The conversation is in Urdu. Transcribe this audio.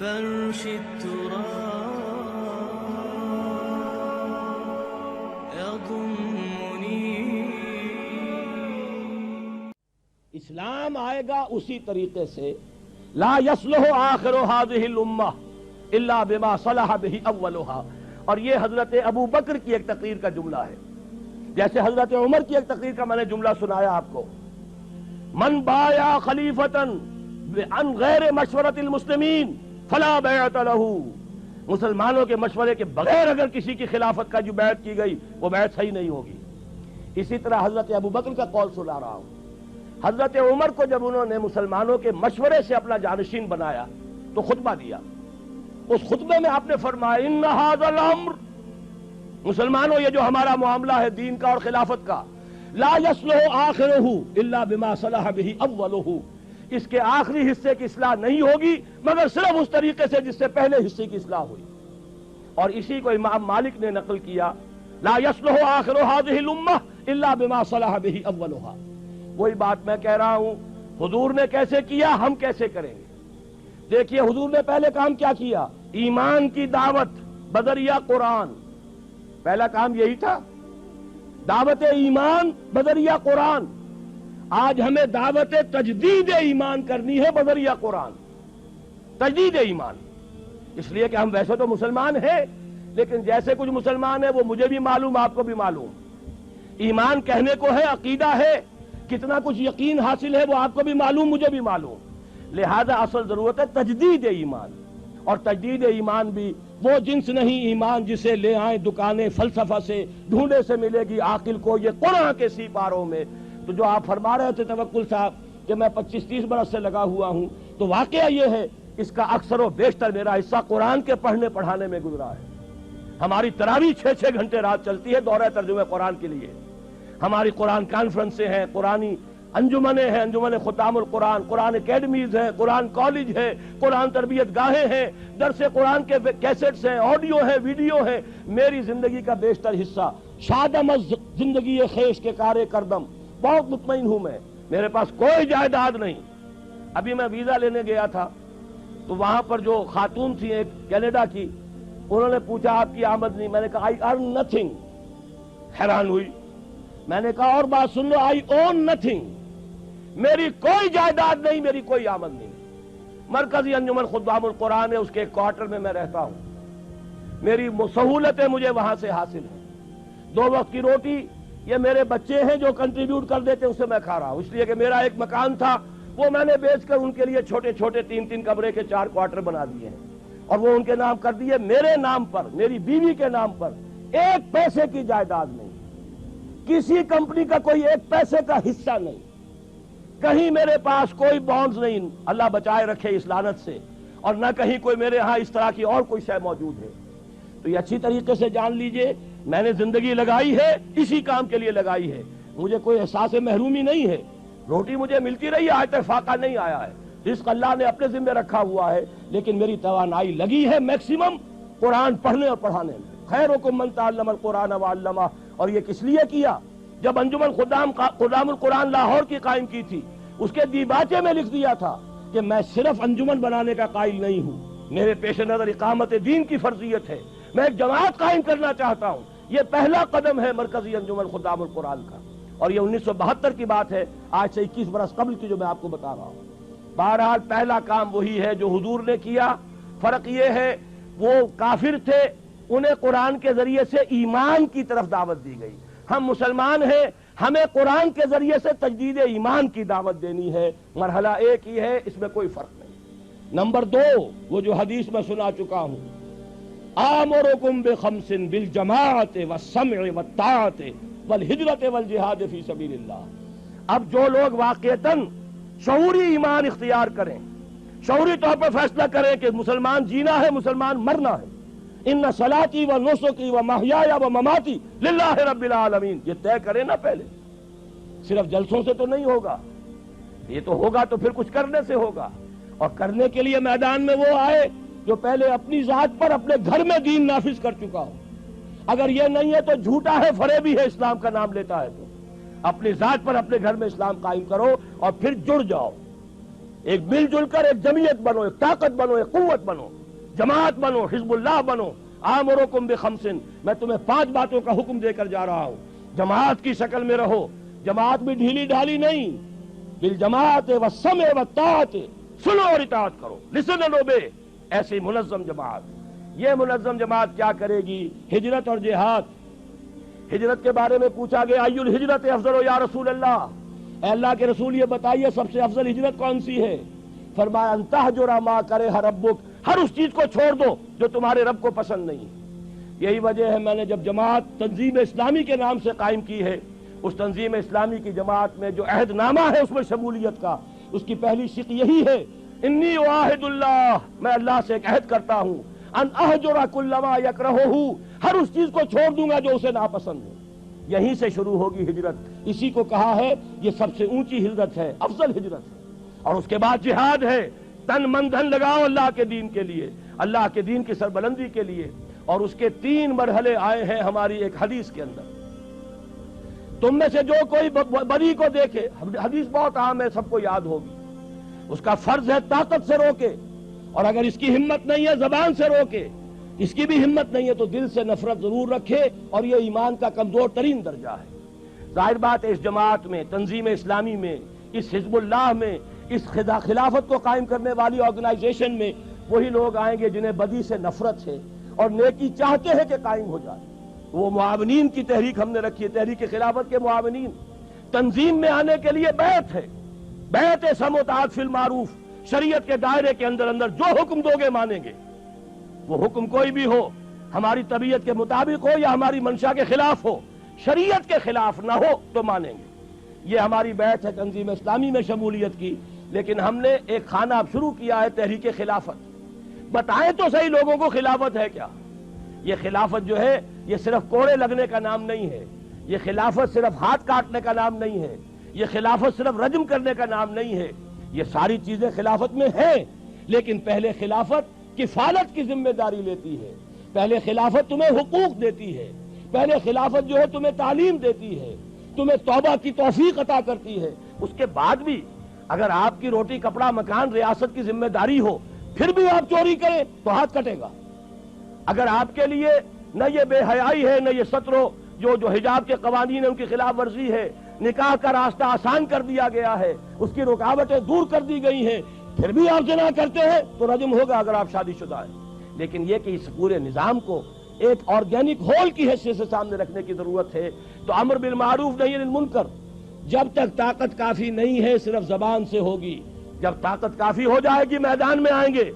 فرش التراب يضمني. اسلام آئے گا اسی طریقے سے لا يصلح آخر هذه الامہ الا بما صلح به اولها. اور یہ حضرت ابو بکر کی ایک تقریر کا جملہ ہے، جیسے حضرت عمر کی ایک تقریر کا میں نے جملہ سنایا آپ کو، من بایا خلیفتا عن غیر مشورت المسلمین فلا بیعت له. مسلمانوں کے مشورے کے بغیر اگر کسی کی خلافت کا جو بیعت کی گئی وہ بیعت صحیح نہیں ہوگی. اسی طرح حضرت ابو بکر کا قول سنا رہا ہوں. حضرت عمر کو جب انہوں نے مسلمانوں کے مشورے سے اپنا جانشین بنایا تو خطبہ دیا. اس خطبے میں آپ نے فرمایا ان ھذا الامر، مسلمانوں یہ جو ہمارا معاملہ ہے دین کا اور خلافت کا، لا يصلح آخرہ الا بما صلح به اولہ، اس کے آخری حصے کی اصلاح نہیں ہوگی مگر صرف اس طریقے سے جس سے پہلے حصے کی اصلاح ہوئی. اور اسی کو امام مالک نے نقل کیا، لا يصلح آخر هذه الامہ الا بما صلح به اولها. وہی بات میں کہہ رہا ہوں، حضور نے کیسے کیا ہم کیسے کریں گے. دیکھیے حضور نے پہلے کام کیا کیا، ایمان کی دعوت بذریعہ قرآن. پہلا کام یہی تھا، دعوت ایمان بذریعہ قرآن. آج ہمیں دعوت تجدید ایمان کرنی ہے بذریعہ قرآن. تجدید ایمان، اس لیے کہ ہم ویسے تو مسلمان ہیں لیکن جیسے کچھ مسلمان ہیں وہ مجھے بھی معلوم آپ کو بھی معلوم. ایمان کہنے کو ہے، عقیدہ ہے، کتنا کچھ یقین حاصل ہے وہ آپ کو بھی معلوم مجھے بھی معلوم. لہذا اصل ضرورت ہے تجدید ایمان. اور تجدید ایمان بھی وہ جنس نہیں ایمان جسے لے آئیں دکانیں فلسفہ سے، ڈھونڈے سے ملے گی عاقل کو یہ قرآن کے سی پاروں میں. تو جو آپ فرما رہے تھے توکل صاحب کہ میں 25-30 برس سے لگا ہوا ہوں، تو واقعہ یہ ہے اس کا اکثر و بیشتر میرا حصہ قرآن کے پڑھنے پڑھانے میں گزرا ہے. ہماری تراویح 6-6 گھنٹے رات چلتی ہے دورہ ترجمہ قرآن کے لیے. ہماری قرآن کانفرنسیں ہیں، قرآنی انجمنیں ہیں، انجمن ختام القرآن، قرآن اکیڈمیز ہیں، قرآن کالج ہے، قرآن تربیت گاہیں ہیں، درس قرآن کے کیسٹس ہیں، آڈیو ہیں، ویڈیو ہیں. میری زندگی کا بیشتر حصہ شادم از زندگی خیش کے کارے کردم. بہت مطمئن ہوں میں، میرے پاس کوئی جائیداد نہیں. ابھی میں ویزا لینے گیا تھا تو وہاں پر جو خاتون تھی ایک کینیڈا کی، انہوں نے پوچھا آپ کی آمدنی، میں نے کہا آئی ارن نتھنگ. حیران ہوئی. میں نے کہا اور بات سن لو، آئی اون نتھنگ، میری کوئی جائیداد نہیں، میری کوئی آمد نہیں. مرکزی انجمن خدام القرآن ہے، اس کے ایک کوارٹر میں رہتا ہوں. میری سہولتیں مجھے وہاں سے حاصل ہیں. 2 وقت کی روٹی یہ میرے بچے ہیں جو کنٹریبیوٹ کر دیتے اس سے میں کھا رہا ہوں. اس لیے کہ میرا ایک مکان تھا وہ میں نے بیچ کر ان کے لیے چھوٹے چھوٹے 3-3 کمرے کے 4 کوارٹر بنا دیے ہیں اور وہ ان کے نام کر دیے. میرے نام پر، میری بیوی کے نام پر 1 پیسے کی جائیداد نہیں، کسی کمپنی کا کوئی 1 پیسے کا حصہ نہیں، کہیں میرے پاس کوئی بانڈز نہیں، اللہ بچائے رکھے اس لعنت سے، اور نہ کہیں کوئی میرے ہاں اس طرح کی اور کوئی شے موجود ہے. تو یہ اچھی طریقے سے جان لیجئے میں نے زندگی لگائی ہے اسی کام کے لیے لگائی ہے. مجھے کوئی احساس محرومی نہیں ہے. روٹی مجھے ملتی رہی ہے، آج تک فاقہ نہیں آیا ہے. رزق اللہ نے اپنے ذمہ رکھا ہوا ہے، لیکن میری توانائی لگی ہے میکسیمم قرآن پڑھنے اور پڑھانے میں. خیرکم من تعلم القرآن وعلمہ. اور یہ کس لیے کیا؟ جب انجمن خدام القرآن لاہور کی قائم کی تھی، اس کے دیباچے میں لکھ دیا تھا کہ میں صرف انجمن بنانے کا قائل نہیں ہوں، میرے پیش نظر اقامت دین کی فرضیت ہے، میں ایک جماعت قائم کرنا چاہتا ہوں. یہ پہلا قدم ہے مرکزی انجمن خدام القرآن کا، اور یہ 1972 کی بات ہے، آج سے 21 برس قبل کی جو میں آپ کو بتا رہا ہوں. بہرحال پہلا کام وہی ہے جو حضور نے کیا. فرق یہ ہے وہ کافر تھے، انہیں قرآن کے ذریعے سے ایمان کی طرف دعوت دی گئی. ہم مسلمان ہیں، ہمیں قرآن کے ذریعے سے تجدید ایمان کی دعوت دینی ہے. مرحلہ ایک ہی ہے، اس میں کوئی فرق نہیں. نمبر 2 وہ جو حدیث میں سنا چکا ہوں، آمرکم بخمس بالجماعت والسمع والطاعت والہجرت والجہاد فی سبیل اللہ. اب جو لوگ واقعتاً شعوری ایمان اختیار کریں، شعوری طور پر فیصلہ کریں کہ مسلمان جینا ہے، مسلمان مرنا ہے، ان صلاتی و نسکی و محیای و مماتی للہ رب العالمین، یہ طے کریں نا پہلے. صرف جلسوں سے تو نہیں ہوگا، یہ تو ہوگا تو پھر کچھ کرنے سے ہوگا. اور کرنے کے لیے میدان میں وہ آئے جو پہلے اپنی ذات پر اپنے گھر میں دین نافذ کر چکا ہو. اگر یہ نہیں ہے تو جھوٹا ہے، فریبی ہے، اسلام کا نام لیتا ہے. تو اپنی ذات پر اپنے گھر میں اسلام قائم کرو اور پھر جڑ جاؤ. ایک مل جل کر ایک جمعیت بنو، ایک طاقت بنو، ایک قوت بنو، جماعت بنو، حزب اللہ بنو۔ آمرکم بخمس، میں تمہیں 5 باتوں کا حکم دے کر جا رہا ہوں، جماعت کی شکل میں رہو، جماعت بھی ڈھیلی ڈھالی نہیں، بالجماعت والسمع والطاعت، سنو اور اطاعت کرو، لسن اینڈ اوبے، ایسی منظم جماعت۔ یہ منظم جماعت کیا کرے گی؟ ہجرت اور جہاد۔ ہجرت کے بارے میں پوچھا گیا ای الہجرت افضل یا رسول اللہ، اے اللہ کے رسول یہ بتائیے سب سے افضل ہجرت کون سی ہے؟ فرمایا ان تہجر ما کرہ ربک، ہر اس چیز کو چھوڑ دو جو تمہارے رب کو پسند نہیں۔ یہی وجہ ہے میں نے جب جماعت تنظیم اسلامی کے نام سے قائم کی ہے، اس تنظیم اسلامی کی جماعت میں جو عہد نامہ ہے اس میں شمولیت کا، اس کی پہلی شق یہی ہے، انی اعاہد اللہ، میں اللہ سے ایک عہد کرتا ہوں، ان اہجر کل ما یکرہہ، ہر اس چیز کو چھوڑ دوں گا جو اسے ناپسند ہے۔ یہیں سے شروع ہوگی ہجرت، اسی کو کہا ہے یہ سب سے اونچی ہجرت ہے، افضل ہجرت ہے۔ اور اس کے بعد جہاد ہے، تن من دھن لگاؤ اللہ کے دین کے لیے، اللہ کے دین کی سربلندی کے لیے۔ اور اس کے 3 مرحلے آئے ہیں ہماری ایک حدیث کے اندر، تم میں سے جو کوئی بری کو دیکھے، حدیث بہت عام ہے، سب کو یاد ہوگی، اس کا فرض ہے طاقت سے روکے، اور اگر اس کی ہمت نہیں ہے زبان سے روکے، اس کی بھی ہمت نہیں ہے تو دل سے نفرت ضرور رکھے، اور یہ ایمان کا کمزور ترین درجہ ہے۔ ظاہر بات ہے اس جماعت میں، تنظیم اسلامی میں، اس حزب اللہ میں، اس خلافت کو قائم کرنے والی آرگنائزیشن میں وہی لوگ آئیں گے جنہیں بدی سے نفرت ہے اور نیکی چاہتے ہیں کہ قائم ہو جائے۔ وہ معاونین کی تحریک ہم نے رکھی ہے، تحریک خلافت کے معاونین۔ تنظیم میں آنے کے لیے بیعت ہے، بیعت سمع و طاعت فی المعروف، شریعت کے دائرے کے اندر جو حکم دو گے مانیں گے، وہ حکم کوئی بھی ہو، ہماری طبیعت کے مطابق ہو یا ہماری منشا کے خلاف ہو، شریعت کے خلاف نہ ہو تو مانیں گے۔ یہ ہماری بیعت ہے تنظیم اسلامی میں شمولیت کی۔ لیکن ہم نے ایک خانہ اب شروع کیا ہے، تحریک خلافت۔ بتائیں تو صحیح لوگوں کو خلافت ہے کیا؟ یہ خلافت جو ہے یہ صرف کوڑے لگنے کا نام نہیں ہے، یہ خلافت صرف ہاتھ کاٹنے کا نام نہیں ہے، یہ خلافت صرف رجم کرنے کا نام نہیں ہے، یہ ساری چیزیں خلافت میں ہیں۔ لیکن پہلے خلافت کفالت کی ذمہ داری لیتی ہے، پہلے خلافت تمہیں حقوق دیتی ہے، پہلے خلافت جو ہے تمہیں تعلیم دیتی ہے، تمہیں توبہ کی توفیق عطا کرتی ہے۔ اس کے بعد بھی اگر آپ کی روٹی کپڑا مکان ریاست کی ذمہ داری ہو، پھر بھی آپ چوری کریں تو ہاتھ کٹے گا۔ اگر آپ کے لیے نہ یہ بے حیائی ہے، نہ یہ سترو جو حجاب کے قوانین ہیں ان کی خلاف ورزی ہے، نکاح کا راستہ آسان کر دیا گیا ہے، اس کی رکاوٹیں دور کر دی گئی ہیں، پھر بھی آپ زنا کرتے ہیں تو رجم ہوگا اگر آپ شادی شدہ ہیں۔ لیکن یہ کہ اس پورے نظام کو ایک آرگینک ہول کی حیثیت سے سامنے رکھنے کی ضرورت ہے۔ تو امر بالمعروف نہی عن المنکر جب تک طاقت کافی نہیں ہے صرف زبان سے ہوگی، جب طاقت کافی ہو جائے گی میدان میں آئیں گے،